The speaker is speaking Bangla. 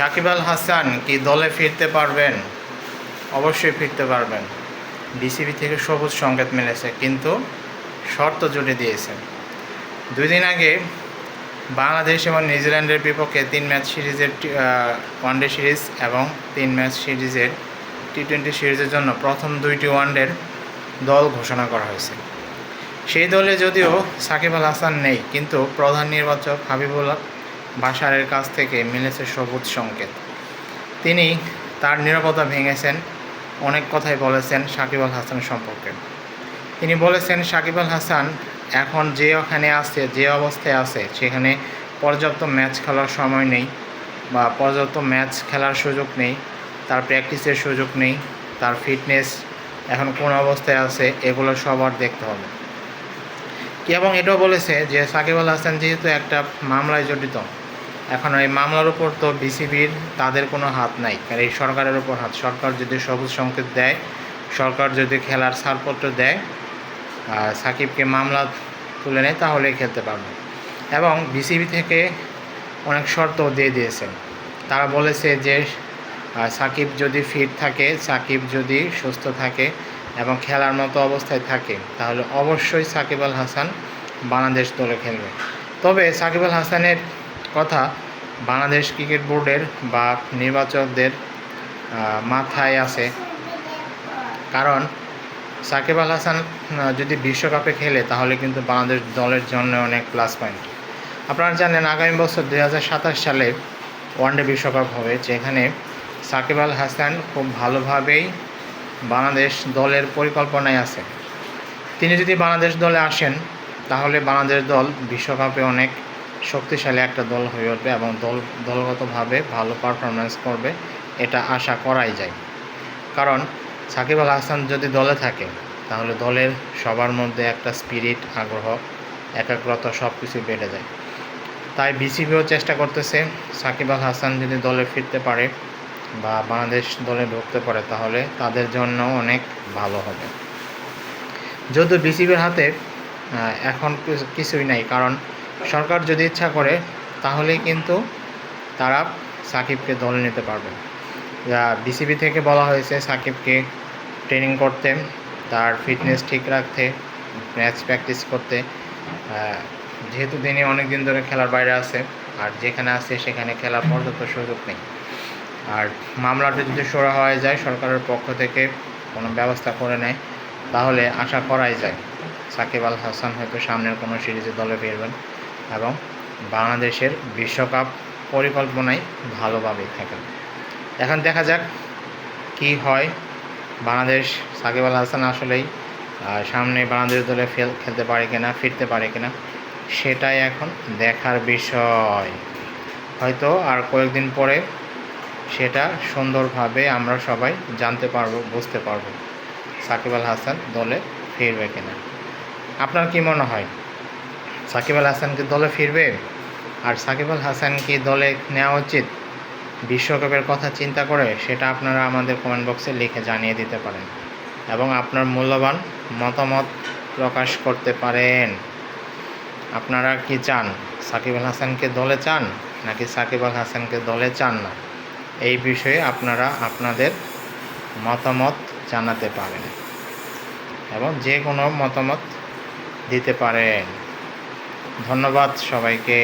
সাকিব আল হাসান কি দলে ফিরতে পারবেন? অবশ্যই ফিরতে পারবেন। বিসিবি থেকে সবুজ সংকেত মিলেছে, কিন্তু শর্ত জুড়ে দিয়েছে। 2 দিন আগে বাংলাদেশ এবং নিউজিল্যান্ডের বিপক্ষে 3 ম্যাচ সিরিজের ওয়ানডে সিরিজ এবং 3 ম্যাচ সিরিজের টি-20 সিরিজের জন্য প্রথম 2টি ওয়ানডের দল ঘোষণা করা হয়েছে। সেই দলে যদিও সাকিব আল হাসান নেই, কিন্তু প্রধান নির্বাচক হাবিবুল বাশারের কাছ থেকে মিলেছে সবুজ সংকেত। তিনি তার নীরবতা ভেঙেছেন, অনেক কথাই বলেছেন সাকিব আল হাসান সম্পর্কে। তিনি বলেছেন সাকিব আল হাসান এখন ওখানে আছে, যে অবস্থায় আছে, সেখানে পর্যাপ্ত ম্যাচ খেলার সময় নেই বা পর্যাপ্ত ম্যাচ খেলার সুযোগ নেই, তার প্র্যাকটিসের সুযোগ নেই, তার ফিটনেস এখন কোন অবস্থায় আছে, এগুলো সবার দেখতে হবে। এবং এটাও বলেছে যে সাকিব আল হাসান যেহেতু একটা মামলায় জড়িত, এখন এই মামলার উপর তো বিসিবির তাদের কোনো হাত নাই, কারণ এই সরকারের উপর হাত। সরকার যদি সবুজ সংকেত দেয়, সরকার যদি খেলার ছাড়পত্র দেয়, সাকিবকে মামলা তুলে নেয়, তাহলেই খেলতে পারবে। এবং বিসিবি থেকে অনেক শর্ত দিয়ে দিয়েছে। তারা বলেছে যে সাকিব যদি ফিট থাকে, সাকিব যদি সুস্থ থাকে এবং খেলার মতো অবস্থায় থাকে, তাহলে অবশ্যই সাকিব আল হাসান বাংলাদেশ দলে খেলবে। তবে সাকিব আল হাসানের কথা বাংলাদেশ ক্রিকেট বোর্ডের বা নির্বাচকদের মাথায় আছে, কারণ সাকিব আল হাসান যদি বিশ্বকাপে খেলে তাহলে কিন্তু বাংলাদেশ দলের জন্য অনেক প্লাস পয়েন্ট। আপনারা জানেন আগামী বছর 2027 সালে ওয়ানডে বিশ্বকাপ হবে, যেখানে সাকিব আল হাসান খুব ভালোভাবেই বাংলাদেশ দলের পরিকল্পনায় আছে। তিনি যদি বাংলাদেশ দলে আসেন, তাহলে বাংলাদেশ দল বিশ্বকাপে অনেক শক্তিশালী একটা দল হয়ে উঠবে এবং দলগতভাবে ভালো পারফরমেন্স করবে, এটা আশা করাই যায়। কারণ সাকিব আল হাসান যদি দলে থাকে, তাহলে দলের সবার মধ্যে একটা স্পিরিট, আগ্রহ, একাগ্রতা সব কিছু বেড়ে যায়। তাই বিসিবিও চেষ্টা করতেছে সাকিব আল হাসান যদি দলে ফিরতে পারে বা বাংলাদেশ দলে ঢুকতে পারে, তাহলে তাদের জন্য অনেক ভালো হবে। যদিও বিসিবির হাতে এখন কিছুই নাই, কারণ সরকার যদি ইচ্ছা করে তাহলেই কিন্তু তারা সাকিবকে দলে নিতে পারবে। বিসিবি থেকে বলা হয়েছে সাকিবকে ট্রেনিং করতে, তার ফিটনেস ঠিক রাখতে, ম্যাচ প্র্যাকটিস করতে, যেহেতু তিনি অনেক দিন ধরে খেলার বাইরে আছে, আর যেখানে আছে সেখানে খেলার পর্যাপ্ত সুযোগ নেই। আর মামলাটা যদি সরা হয়ে যায়, সরকারের পক্ষ থেকে কোনো ব্যবস্থা করে নেয়, তাহলে আশা করাই যায় সাকিব আল হাসান হয়তো সামনের কোনো সিরিজে দলে ফিরবেন এবং বাংলাদেশের বিশ্বকাপ পরিকল্পনায় ভালোভাবেই থাকেন। এখন দেখা যাক কি হয়। বাংলাদেশ সাকিব আল হাসান আসলেই সামনে বাংলাদেশ দলে খেলতে পারে কিনা, ফিরতে পারে কিনা, সেটাই এখন দেখার বিষয়। হয়তো আর কয়েকদিন পরে সেটা সুন্দরভাবে আমরা সবাই জানতে পারবো, বুঝতে পারবো সাকিব আল হাসান দলে ফিরবে কিনা। আপনার কি মনে হয়, সাকিব আল হাসান কি দলে ফিরবে? আর সাকিব আল হাসান কি দলে নেওয়া উচিত বিশ্বকাপের কথা চিন্তা করে? সেটা আপনারা আমাদের কমেন্ট বক্সে লিখে জানিয়ে দিতে পারেন এবং আপনার মূল্যবান মতামত প্রকাশ করতে পারেন। আপনারা কি চান, সাকিব আল হাসানকে দলে চান নাকি সাকিব আল হাসানকে দলে চান না? এই বিষয়ে আপনারা আপনাদের মতামত জানাতে পারেন এবং যে কোনো মতামত দিতে পারেন। ধন্যবাদ সবাইকে।